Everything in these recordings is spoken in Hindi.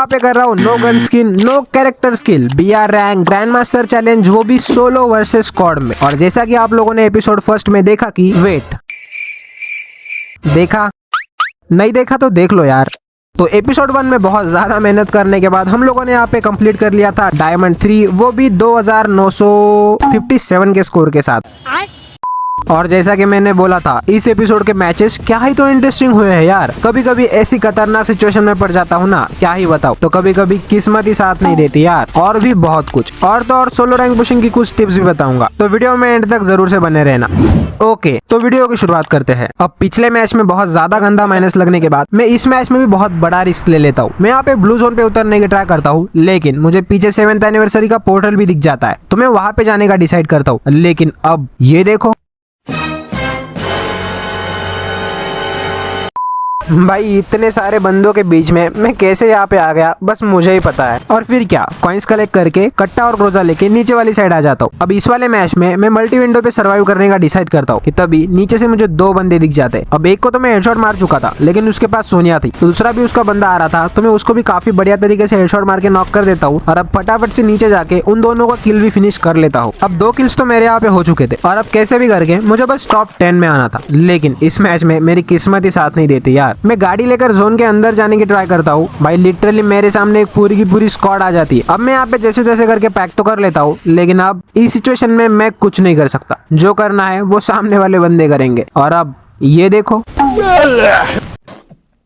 पे कर रहा हूँ no gun skin no character skill BR rank grand master challenge, वो भी सोलो वर्सेस स्क्वाड में। और जैसा कि आप लोगों ने एपिसोड फर्स्ट में देखा कि वेट देखा नहीं देखा तो देख लो यार। तो एपिसोड 1 में बहुत ज्यादा मेहनत करने के बाद हम लोगों ने यहाँ पे कंप्लीट कर लिया था डायमंड 3, वो भी 2957 के स्कोर के साथ। और जैसा कि मैंने बोला था इस एपिसोड के मैचेस क्या ही तो इंटरेस्टिंग हुए हैं यार। कभी कभी ऐसी खतरनाक सिचुएशन में पड़ जाता हूँ ना, क्या ही बताओ। तो कभी कभी किस्मत ही साथ नहीं देती यार, और भी बहुत कुछ। और तो और सोलो रैंक पुशिंग की कुछ टिप्स भी बताऊंगा, तो वीडियो में एंड तक जरूर से बने रहना। ओके, तो वीडियो की शुरुआत करते हैं। अब पिछले मैच में बहुत ज्यादा गंदा माइनस लगने के बाद मैं इस मैच में भी बहुत बड़ा रिस्क ले लेता हूँ। मैं यहाँ पे ब्लू जोन पे उतरने की ट्राई करता हूँ, लेकिन मुझे पीछे 7th एनिवर्सरी का पोर्टल भी दिख जाता है, तो मैं वहां पे जाने का डिसाइड करता हूँ। लेकिन अब ये देखो भाई, इतने सारे बंदों के बीच में मैं कैसे यहाँ पे आ गया बस मुझे ही पता है। और फिर क्या, कॉइंस कलेक्ट करके कट्टा और ग्रोजा लेके नीचे वाली साइड आ जाता हूँ। अब इस वाले मैच में मैं मल्टी विंडो पे सर्वाइव करने का डिसाइड करता हूँ कि तभी नीचे से मुझे 2 बंदे दिख जाते हैं। अब एक को तो मैं हेडशॉट मार चुका था, लेकिन उसके पास सोनिया थी, तो दूसरा भी उसका बंदा आ रहा था, तो मैं उसको भी काफी बढ़िया तरीके से हेडशॉट मार के नॉक कर देता हूँ। और अब फटाफट से नीचे जाके उन दोनों का किल भी फिनिश कर लेता हूँ। अब 2 किल्स तो मेरे यहाँ पे हो चुके थे, और अब कैसे भी करके मुझे बस टॉप 10 में आना था। लेकिन इस मैच में मेरी किस्मत ही साथ नहीं देती यार। मैं गाड़ी लेकर जोन के अंदर जाने की ट्राई करता हूँ भाई, लिटरली मेरे सामने एक पूरी की पूरी स्क्वाड आ जाती है। अब मैं यहाँ पे जैसे तैसे करके पैक तो कर लेता हूँ, लेकिन अब इस सिचुएशन में मैं कुछ नहीं कर सकता। जो करना है वो सामने वाले बंदे करेंगे। और अब ये देखो,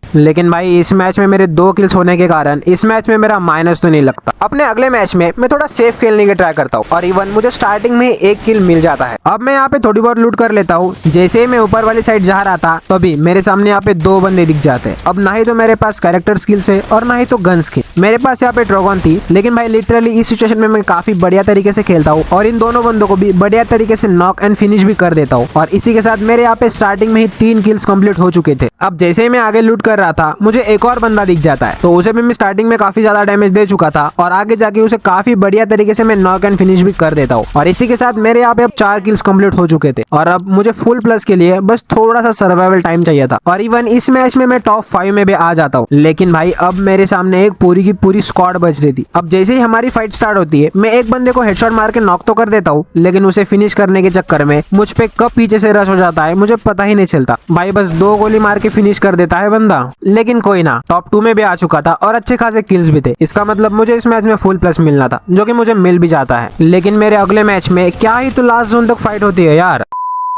लेकिन भाई इस मैच में मेरे 2 किल्स होने के कारण इस मैच में मेरा माइनस तो नहीं लगता। अपने अगले मैच में मैं थोड़ा सेफ खेलने की ट्राई करता हूँ, और इवन मुझे स्टार्टिंग में 1 किल मिल जाता है। अब मैं यहाँ पे थोड़ी बहुत लूट कर लेता हूँ। जैसे ही मैं ऊपर वाली साइड जा रहा था, तभी मेरे सामने यहाँ पे 2 बंदे दिख जाते हैं। अब ना ही तो मेरे पास कैरेक्टर स्किल्स है और ना ही तो गन स्किल। मेरे पास यहाँ पे ड्रैगन थी, लेकिन भाई लिटरली इस सिचुएशन में मैं काफी बढ़िया तरीके से खेलता हूँ, और इन दोनों बंदों को भी बढ़िया तरीके से नॉक एंड फिनिश भी कर देता हूँ। और इसी के साथ मेरे यहाँ पे स्टार्टिंग में ही 3 किल्स कंप्लीट हो चुके थे। अब जैसे ही मैं आगे लूट कर रहा था, मुझे एक और बंदा दिख जाता है, तो उसे भी मैं स्टार्टिंग में काफी ज्यादा डैमेज दे चुका था, और आगे जाके उसे काफी बढ़िया तरीके से मैं नॉक एंड फिनिश भी कर देता हूँ। और इसी के साथ मेरे यहाँ पे अब 4 किल्स कंप्लीट हो चुके थे, और अब मुझे फुल प्लस के लिए बस थोड़ा सा सर्वाइवल टाइम चाहिए था। और इवन इस मैच में मैं टॉप 5 में भी आ जाता हूँ। लेकिन भाई अब मेरे सामने एक पूरी की पूरी स्क्वाड बच रही थी। अब जैसे ही हमारी फाइट स्टार्ट होती है, मैं एक बंदे को हेडशॉट मार के नॉक तो कर देता हूँ, लेकिन उसे फिनिश करने के चक्कर में मुझ पे कब पीछे से रश हो जाता है मुझे पता ही नहीं चलता। भाई बस 2 गोली मार के फिनिश कर देता है बंदा। लेकिन कोई ना, टॉप 2 में भी आ चुका था और अच्छे खासे किल्स भी थे। इसका मतलब मुझे इस मैच में फुल प्लस मिलना था, जो कि मुझे मिल भी जाता है। लेकिन मेरे अगले मैच में क्या ही तो लास्ट जोन तक फाइट होती है यार।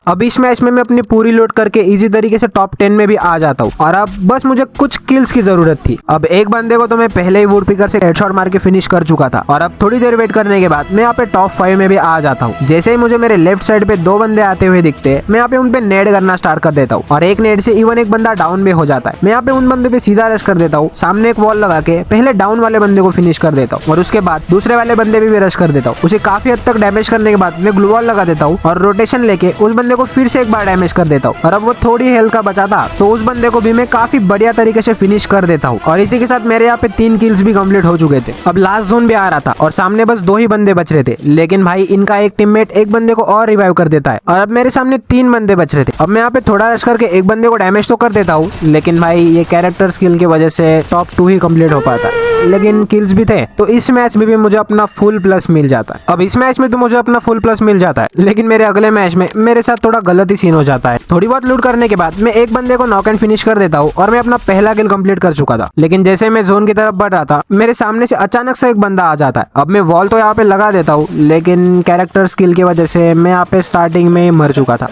अब इस मैच में मैं अपनी पूरी लूट करके इजी तरीके से टॉप 10 में भी आ जाता हूँ, और अब बस मुझे कुछ किल्स की जरूरत थी। अब एक बंदे को तो मैं पहले ही वुड पिकर से हेडशॉट मार के फिनिश कर चुका था, और अब थोड़ी देर वेट करने के बाद मैं यहाँ पे टॉप 5 में भी आ जाता हूँ। जैसे ही मुझे मेरे लेफ्ट साइड पे 2 बंदे आते हुए दिखते हैं, मैं यहाँ पे उन पे नेड करना स्टार्ट कर देता हूँ, और एक नेड से इवन एक बंदा डाउन भी हो जाता है। मैं यहाँ पे उन बंदे पे सीधा रश कर देता हूँ, सामने एक वॉल लगा के पहले डाउन वाले बंदे को फिनिश कर देता हूँ, और उसके बाद दूसरे वाले बंदे पे भी रश कर देता हूँ। उसे काफी हद तक डैमेज करने के बाद मैं ग्लू वॉल लगा देता हूँ, और रोटेशन लेके उस बंदे को फिर से एक बार डैमेज कर देता हूँ। और अब वो थोड़ी हेल्थ का बचा था, तो उस बंदे को भी मैं काफी बढ़िया तरीके से फिनिश कर देता हूँ। और इसी के साथ मेरे यहाँ पे 3 किल्स भी कंप्लीट हो चुके थे। अब लास्ट जोन भी आ रहा था, और सामने बस 2 ही बंदे बच रहे थे, लेकिन भाई इनका एक टीममेट एक बंदे को और रिवाइव कर देता है, और अब मेरे सामने 3 बंदे बच रहे थे। अब मैं यहाँ पे थोड़ा रश करके एक बंदे को डैमेज तो कर देता हूँ, लेकिन भाई ये कैरेक्टर स्किल की वजह से टॉप 2 ही कंप्लीट हो पाता है। लेकिन किल्स भी थे, तो इस मैच में भी मुझे अपना फुल प्लस मिल जाता है। अब इस मैच में तो मुझे अपना फुल प्लस मिल जाता है, लेकिन मेरे अगले मैच में मेरे साथ थोड़ा गलत ही सीन हो जाता है। थोड़ी बहुत लूट करने के बाद मैं एक बंदे को नॉक एंड फिनिश कर देता हूँ, और मैं अपना पहला किल कंप्लीट कर चुका था। लेकिन जैसे मैं जोन की तरफ बढ़ रहा था, मेरे सामने से अचानक से एक बंदा आ जाता है। अब मैं वॉल तो यहाँ पे लगा देता हूँ, लेकिन कैरेक्टर स्किल की वजह से मैं यहाँ पे स्टार्टिंग में ही मर चुका था।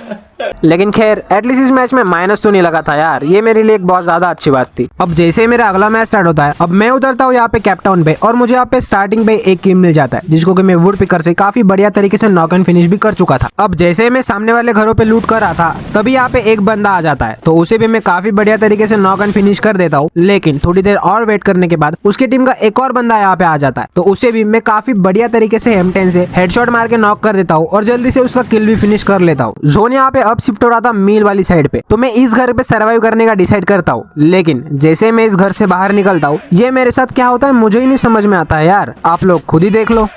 लेकिन खैर एटलीस्ट इस मैच में माइनस तो नहीं लगा था यार, ये मेरे लिए एक बहुत ज्यादा अच्छी बात थी। अब जैसे ही मेरा अगला मैच स्टार्ट होता है, अब मैं उतरता हूँ यहाँ पे कैपटाउन पे, और मुझे यहाँ पे स्टार्टिंग पे एक किल मिल जाता है, जिसको कि मैं वुड पिकर से काफी बढ़िया तरीके से नॉक एंड फिनिश भी कर चुका था। अब जैसे मैं सामने वाले घरों पे लूट कर रहा था, तभी यहाँ पे एक बंदा आ जाता है, तो उसे भी मैं काफी बढ़िया तरीके से नॉक एंड फिनिश कर देता हूँ। लेकिन थोड़ी देर और वेट करने के बाद उसकी टीम का एक और बंदा यहाँ पे आ जाता है, तो उसे भी मैं काफी बढ़िया तरीके से M10 से हेडशॉट मार के नॉक कर देता हूँ, और जल्दी से उसका किल भी फिनिश कर लेता हूँ। जोन यहाँ पे अब शिफ्ट हो रहा था मील वाली साइड पे, तो मैं इस घर पे सर्वाइव करने का डिसाइड करता हूँ। लेकिन जैसे मैं इस घर से बाहर निकलता हूँ, ये मेरे साथ क्या होता है मुझे ही नहीं समझ में आता है यार। आप लोग खुद ही देख लो।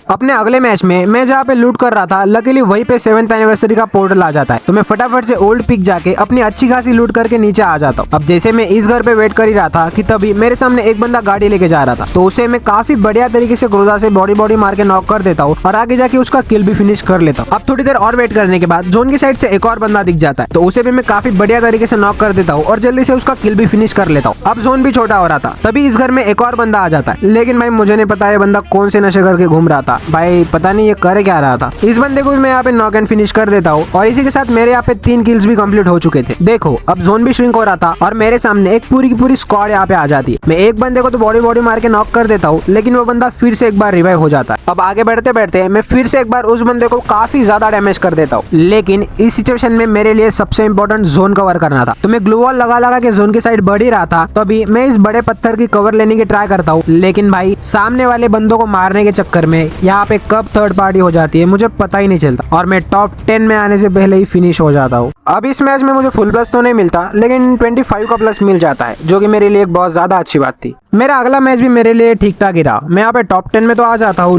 अपने अगले मैच में मैं जहाँ पे लूट कर रहा था, लकीली वहीं पे 7th एनिवर्सरी का पोर्टल आ जाता है। तो मैं फटाफट से ओल्ड पिक जाके अपनी अच्छी खासी लूट करके नीचे आ जाता हूँ। अब जैसे मैं इस घर पे वेट कर ही रहा था कि तभी मेरे सामने एक बंदा गाड़ी लेके जा रहा था। तो उसे मैं काफी बढ़िया तरीके से क्रोधा से बॉडी मार के नॉक कर देता हूँ और आगे जाके उसका किल भी फिनिश कर लेता हूँ। अब थोड़ी देर और वेट करने के बाद जोन की साइड से एक और बंदा दिख जाता है। तो उसे भी मैं काफी बढ़िया तरीके से नॉक कर देता हूँ और जल्दी से उसका किल भी फिनिश कर लेता हूँ। अब जोन भी छोटा हो रहा था, तभी इस घर में एक और बंदा आ जाता है। लेकिन भाई मुझे नहीं पता ये बंदा कौन से नशे करके घूम रहा था, भाई पता नहीं ये कर क्या रहा था। इस बंदे को भी मैं यहाँ पे नॉक एंड फिनिश कर देता हूँ और इसी के साथ मेरे यहाँ पे 3 किल्स भी कंप्लीट हो चुके थे। देखो अब जोन भी श्रिंक हो रहा था और मेरे सामने एक पूरी की पूरी स्क्वाड यहाँ पे आ जाती है। मैं एक बंदे को तो बॉडी मार के नॉक कर देता हूँ, लेकिन वो बंदा फिर से एक बार रिवाइव हो जाता है। अब आगे बढ़ते बढ़ते मैं फिर से एक बार उस बंदे को काफी ज्यादा डैमेज कर देता हूँ। लेकिन इस सिचुएशन में मेरे लिए सबसे इंपॉर्टेंट जोन कवर करना था। तो मैं ग्लू वॉल लगा के जोन की साइड बढ़ ही रहा था, तो अभी मैं इस बड़े पत्थर की कवर लेने की ट्राई करता हूँ। लेकिन भाई सामने वाले बंदों को मारने के चक्कर में यहाँ पे कब थर्ड पार्टी हो जाती है मुझे पता ही नहीं चलता और मैं टॉप 10 में आने से पहले ही फिनिश हो जाता हूँ। अब इस मैच में मुझे फुल प्लस तो नहीं मिलता, लेकिन 25 का प्लस मिल जाता है, जो कि मेरे लिए एक बहुत ज्यादा अच्छी बात थी। मेरा अगला मैच भी मेरे लिए ठीक ठाक ही रहा। मैं यहाँ पे टॉप 10 में तो आ जाता हूँ,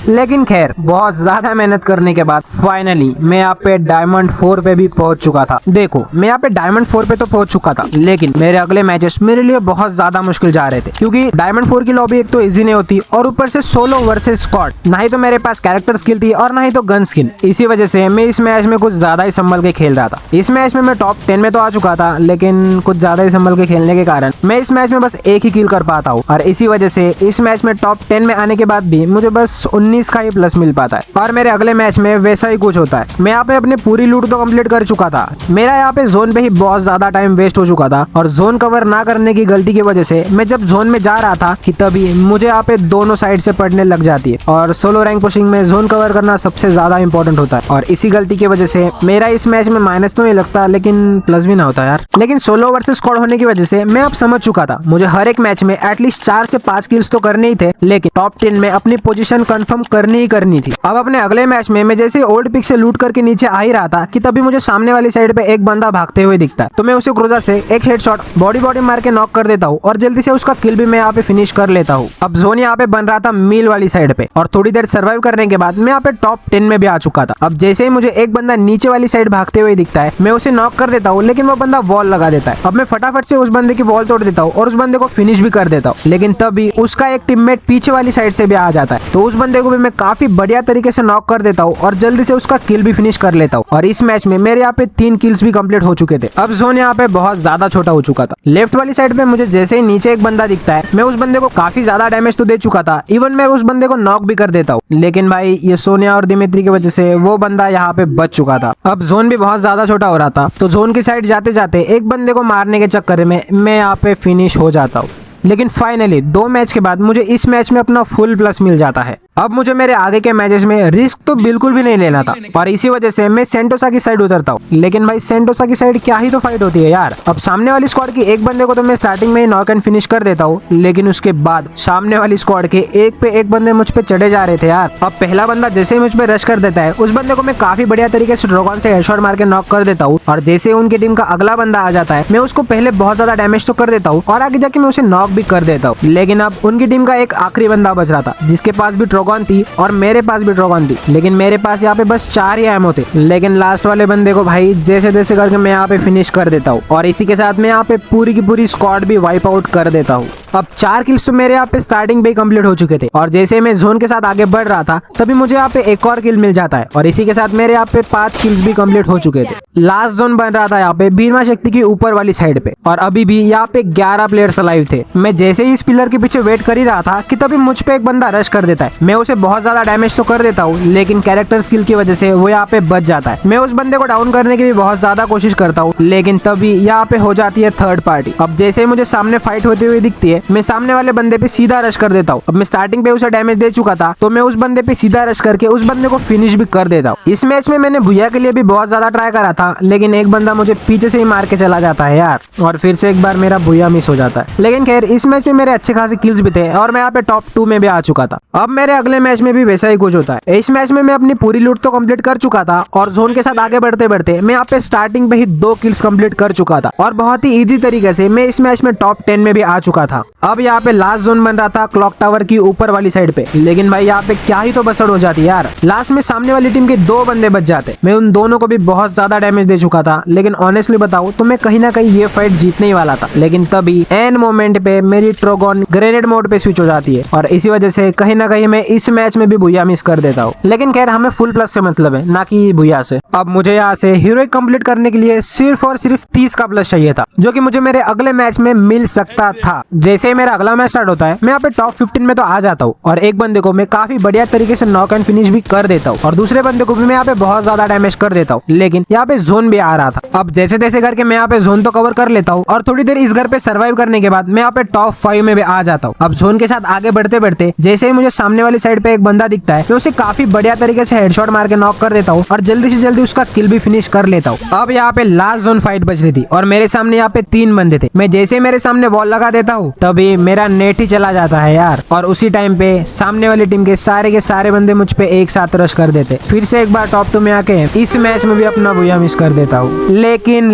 लेकिन खैर बहुत ज्यादा मेहनत करने के बाद फाइनली मैं यहाँ पे डायमंड 4 पे भी पहुंच चुका था। देखो मैं यहाँ पे डायमंड 4 पे तो पहुंच चुका था, लेकिन मेरे अगले मैचेस मेरे लिए बहुत ज्यादा मुश्किल जा रहे थे, क्योंकि डायमंड 4 की लॉबी एक तो इजी नहीं होती और ऊपर से सोलो वर्सेस स्क्वाड। ना ही तो मेरे पास कैरेक्टर स्किल थी और ना ही तो गन स्किल। इसी वजह से मैं इस मैच में कुछ ज्यादा ही संभल के खेल रहा था। इस मैच में मैं टॉप 10 में तो आ चुका था, लेकिन कुछ ज्यादा ही संभल के खेलने के कारण मैं इस मैच में बस एक ही किल कर पाता हूँ और इसी वजह से इस मैच में टॉप 10 में आने के बाद भी मुझे बस 19 का ही प्लस मिल पाता है। और मेरे अगले मैच में वैसा ही कुछ होता है। मैं यहाँ पे अपनी पूरी लूट तो कंप्लीट कर चुका था। मेरा यहाँ पे जोन पे ही बहुत ज्यादा टाइम वेस्ट हो चुका था और जोन कवर ना करने की गलती की वजह से मैं जब जोन में जा रहा था कि तभी मुझे यहाँ पे दोनों साइड से पड़ने लग जाती है और सोलो रैंक पुशिंग में जोन कवर करना सबसे ज्यादा इंपॉर्टेंट होता है। और इसी गलती की वजह से मेरा इस मैच में माइनस तो नहीं लगता, लेकिन प्लस भी ना होता यार। लेकिन सोलो वर्सेस स्क्वाड होने की वजह से मैं अब समझ चुका था मुझे हर एक मैच में एटलीस्ट 4 से 5 किल्स तो करने ही थे, लेकिन टॉप 10 में अपनी पोजीशन कंफर्म करनी ही करनी थी। अब अपने अगले मैच में मैं जैसे ओल्ड पिक से लूट करके नीचे आ ही रहा था कि तभी मुझे सामने वाली साइड पे एक बंदा भागते हुए दिखता है। तो मैं उसे क्रोधा से एक हेडशॉट बॉडी मार के नॉक कर देता हूँ और जल्दी से उसका किल भी मैं यहाँ पे फिनिश कर लेता हूँ। अब जोन यहाँ पे बन रहा था मील वाली साइड पे और थोड़ी देर सर्वाइव करने के बाद मैं यहाँ पे टॉप 10 में भी आ चुका था। अब जैसे ही मुझे एक बंदा नीचे वाली साइड भागते हुए दिखता है, मैं उसे नॉक कर देता हूँ, लेकिन वो बंदा वॉल लगा देता है। अब मैं फटाफट से उस बंदे की वॉल तोड़ देता हूँ और उस बंदे को फिनिश भी कर देता हूँ, लेकिन तभी उसका एक टीममेट पीछे वाली साइड से भी आ जाता है। तो उस बंदे को भी मैं काफी बढ़िया तरीके से नॉक कर देता हूँ और जल्दी से उसका किल भी फिनिश कर लेता हूँ। और इस मैच में मेरे यहाँ पे 3 किल्स भी कंप्लीट हो चुके थे। अब जोन यहाँ पे बहुत ज्यादा छोटा हो चुका था। लेफ्ट वाली साइड पे मुझे जैसे ही नीचे एक बंदा दिखता है, मैं उस बंदे को काफी ज्यादा डैमेज तो दे चुका था, इवन मैं उस बंदे को नॉक भी कर देता हूँ, लेकिन भाई ये सोनिया और दिमित्री की वजह से वो बंदा यहाँ पे बच चुका था। अब जोन भी बहुत ज्यादा छोटा हो रहा था, तो जोन की साइड जाते जाते एक बंदे को मारने के चक्कर में मैं यहाँ पे फिनिश हो जाता हूँ। लेकिन फाइनली 2 मैच के बाद मुझे इस मैच में अपना फुल प्लस मिल जाता है। अब मुझे मेरे आगे के मैचेस में रिस्क तो बिल्कुल भी नहीं लेना था और इसी वजह से मैं सेंटोसा की साइड उतरता हूँ। लेकिन भाई सेंटोसा की साइड क्या ही तो फाइट होती है यार। अब सामने वाली स्क्वाड की एक बंदे को तो मैं स्टार्टिंग में ही नॉक एंड फिनिश कर देता हूँ, लेकिन उसके बाद सामने वाली स्क्वाड के एक पे एक बंदे मुझ पे चढ़े जा रहे थे यार। अब पहला बंदा जैसे ही मुझ पे रश कर देता है, उस बंदे को मैं काफी बढ़िया तरीके से ड्रैगन से हेडशॉट मार के नॉक कर देता हूँ और जैसे ही उनकी टीम का अगला बंदा आ जाता है, मैं उसको पहले बहुत ज्यादा डैमेज तो कर देता हूँ और आगे जाके मैं उसे नॉक भी कर देता हूँ। लेकिन अब उनकी टीम का एक आखिरी बंदा बच रहा था जिसके पास भी ड्रैगन थी और मेरे पास भी ड्रैगन थी, लेकिन मेरे पास यहाँ पे बस 4 ही एमो थे। लेकिन लास्ट वाले बंदे को भाई जैसे तैसे करके मैं यहाँ पे फिनिश कर देता हूँ और इसी के साथ मैं यहाँ पे पूरी की पूरी स्क्वाड भी वाइप आउट कर देता हूँ। अब 4 किल्स तो मेरे यहाँ पे स्टार्टिंग पे ही कंप्लीट हो चुके थे और जैसे मैं जोन के साथ आगे बढ़ रहा था तभी मुझे यहाँ पे एक और किल मिल जाता है और इसी के साथ मेरे यहाँ पे 5 किल्स भी कंप्लीट हो चुके थे। लास्ट जोन बन रहा था यहाँ पे भीमा शक्ति की ऊपर वाली साइड पे और अभी भी यहाँ पे 11 प्लेयर्स अलाइव थे। मैं जैसे ही इस पिलर के पीछे वेट कर ही रहा था कि तभी मुझ पे एक बंदा रश कर देता है। मैं उसे बहुत ज्यादा डैमेज तो कर देता हूँ, लेकिन कैरेक्टर स्किल की वजह से वो यहाँ पे बच जाता है। मैं उस बंदे को डाउन करने की भी बहुत ज्यादा कोशिश करता हूँ, लेकिन तभी यहाँ पे हो जाती है थर्ड पार्टी। अब जैसे ही मुझे सामने फाइट होती हुई दिखती है, मैं सामने वाले बंदे पे सीधा रश कर देता हूँ। अब मैं स्टार्टिंग पे उसे डैमेज दे चुका था, तो मैं उस बंदे पे सीधा रश करके उस बंदे को फिनिश भी कर देता हूँ। इस मैच में मैंने भुया के लिए भी बहुत ज्यादा ट्राई करा था, लेकिन एक बंदा मुझे पीछे से ही मार के चला जाता है यार और फिर से एक बार मेरा भुया मिस हो जाता है। लेकिन खैर इस मैच में मेरे अच्छे खासे किल्स भी थे और मैं यहाँ पे टॉप 2 में भी आ चुका था। अब मेरे अगले मैच में भी वैसा ही कुछ होता है। इस मैच में मैं अपनी पूरी लूट तो कंप्लीट कर चुका था और जोन के साथ आगे बढ़ते बढ़ते मैं यहाँ पे स्टार्टिंग पे ही 2 किल्स कंप्लीट कर चुका था और बहुत ही इजी तरीके से मैं इस मैच में टॉप 10 में भी आ चुका था। अब यहाँ पे लास्ट जोन बन रहा था क्लॉक टावर की ऊपर वाली साइड पे, लेकिन भाई यहाँ पे क्या ही तो बसड़ हो जाती यार। लास्ट में सामने वाली टीम के 2 बंदे बच जाते। मैं उन दोनों को भी बहुत ज्यादा डैमेज दे चुका था, लेकिन ऑनेस्टली बताऊं तो मैं कहीं ना कहीं ये फाइट जीतने ही वाला था। लेकिन तभी एंड मोमेंट पे मेरी ट्रोगॉन ग्रेनेड मोड पे स्विच हो जाती है और इसी वजह से कहीं ना कहीं मैं इस मैच में भी भूया मिस कर देता हूँ। लेकिन खैर हमें फुल प्लस से मतलब है, ना कि भूया से। अब मुझे यहाँ से हीरोइक कंप्लीट करने के लिए सिर्फ और सिर्फ 30 का प्लस चाहिए था, जो कि मुझे मेरे अगले मैच में मिल सकता था। जैसे ही मेरा अगला मैच स्टार्ट होता है मैं यहाँ पे टॉप 15 में तो आ जाता हूँ और एक बंदे को मैं काफी बढ़िया तरीके से नॉक एंड फिनिश भी कर देता हूँ और दूसरे बंदे को भी मैं यहाँ पे बहुत ज्यादा डैमेज कर देता हूँ। लेकिन यहाँ पे जोन भी आ रहा था। अब जैसे तैसे करके मैं यहाँ पे जोन तो कवर कर लेता हूँ और थोड़ी देर इस घर पे सर्वाइव करने के बाद मैं यहाँ पे टॉप 5 में भी आ जाता हूँ। अब जोन के साथ आगे बढ़ते बढ़ते जैसे ही मुझे सामने वाली साइड पे एक बंदा दिखता है मैं उसे काफी बढ़िया तरीके से हेडशॉट मार के नॉक कर देता हूँ और जल्दी से जल्दी उसका किल भी फिनिश कर लेता हूँ। अब यहाँ पे लास्ट जोन फाइट बच रही थी और मेरे सामने यहाँ पे 3 बंदे थे। मैं जैसे मेरे सामने वॉल लगा देता हूँ तभी मेरा नेट ही चला जाता है यार, और उसी टाइम पे सामने वाली टीम के सारे बंदे मुझ पे एक साथ रश कर देते। फिर से एक बार टॉप 2 में आके इस मैच में भी अपना भूया मिस कर देता हूँ। लेकिन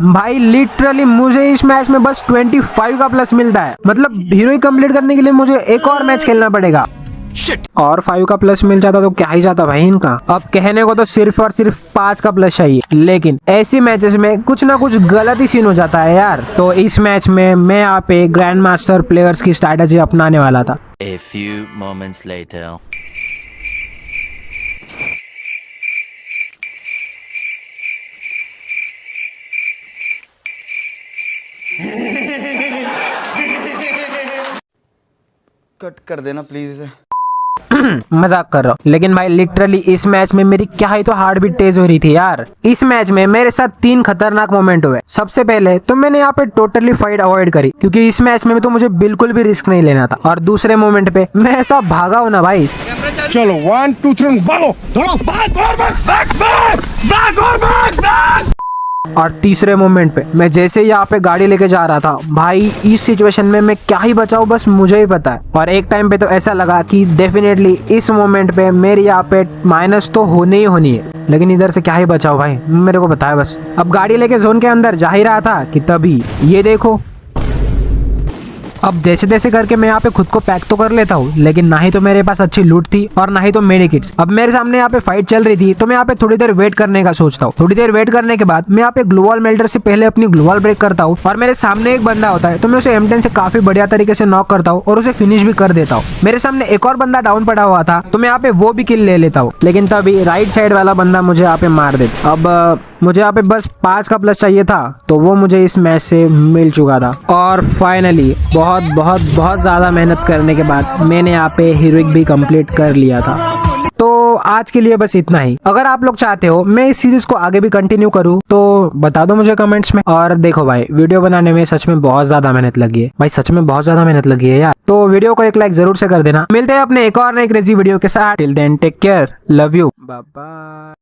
भाई लिटरली मुझे इस मैच में बस 25 का प्लस मिलता है। मतलब हीरोइक कंप्लीट करने के लिए मुझे एक और मैच खेलना पड़ेगा। और 5 का प्लस मिल जाता तो क्या ही जाता भाई इनका। अब कहने को तो सिर्फ और सिर्फ 5 का प्लस चाहिए, लेकिन ऐसी मैचेस में कुछ ना कुछ गलत ही सीन हो जाता है यार। तो इस मैच में मैं यहाँ पे ग्रैंड मास्टर प्लेयर्स की स्ट्रैटेजी अपनाने वाला था। A few moments later. Cut कर देना प्लीज इसे। मजाक कर रहा हूँ, लेकिन भाई लिटरली इस मैच में मेरी क्या ही तो हार्ट बीट तेज हो रही थी यार। इस मैच में मेरे साथ 3 खतरनाक मोमेंट हुए। सबसे पहले तो मैंने यहाँ पे टोटली फाइट अवॉइड करी क्योंकि इस मैच में तो मुझे बिल्कुल भी रिस्क नहीं लेना था, और दूसरे मोमेंट पे मैं ऐसा भागा हूँ ना भाई। चलो 1 2 3 भागो, दौड़ो, भाग। और तीसरे मोमेंट पे मैं जैसे ही यहाँ पे गाड़ी लेके जा रहा था भाई, इस सिचुएशन में मैं क्या ही बचाऊं बस मुझे ही पता है। और एक टाइम पे तो ऐसा लगा कि डेफिनेटली इस मोमेंट पे मेरी यहाँ पे माइनस तो होनी ही होनी है, लेकिन इधर से क्या ही बचाओ भाई, मेरे को पता है बस। अब गाड़ी लेके जोन के अंदर जा ही रहा था कि तभी ये देखो। अब जैसे तैसे करके मैं यहाँ पे खुद को पैक तो कर लेता हूँ, लेकिन ना ही तो मेरे पास अच्छी लूट थी और ना ही तो मेडिकिट्स। अब मेरे सामने यहाँ पे फाइट चल रही थी तो मैं यहाँ पे थोड़ी देर वेट करने का सोचता हूँ। थोड़ी देर वेट करने के बाद मैं यहाँ पे ग्लोवल मेल्टर से पहले अपनी ग्लोवल ब्रेक करता हूँ और मेरे सामने एक बंदा होता है तो मैं उसे M10 से काफी बढ़िया तरीके से नॉक करता हूँ और उसे फिनिश भी कर देता हूँ। मेरे सामने एक और बंदा डाउन पड़ा हुआ था तो मैं यहाँ पे वो भी किल ले लेता हूँ, लेकिन तभी राइट साइड वाला बंदा मुझे यहाँ पे मार देता। अब मुझे यहाँ पे बस 5 का प्लस चाहिए था तो वो मुझे इस मैच से मिल चुका था। और फाइनली बहुत ज्यादा मेहनत करने के बाद मैंने यहाँ पे हीरोइक भी कंप्लीट कर लिया था। तो आज के लिए बस इतना ही। अगर आप लोग चाहते हो मैं इस सीरीज को आगे भी कंटिन्यू करूँ तो बता दो मुझे कमेंट्स में। और देखो भाई, वीडियो बनाने में सच में बहुत ज्यादा मेहनत लगी है भाई, सच में बहुत ज्यादा मेहनत लगी है यार। तो वीडियो को एक लाइक जरूर से कर देना। मिलते हैं अपने एक और नई क्रेजी वीडियो के साथ। Till then take care, love you, bye bye.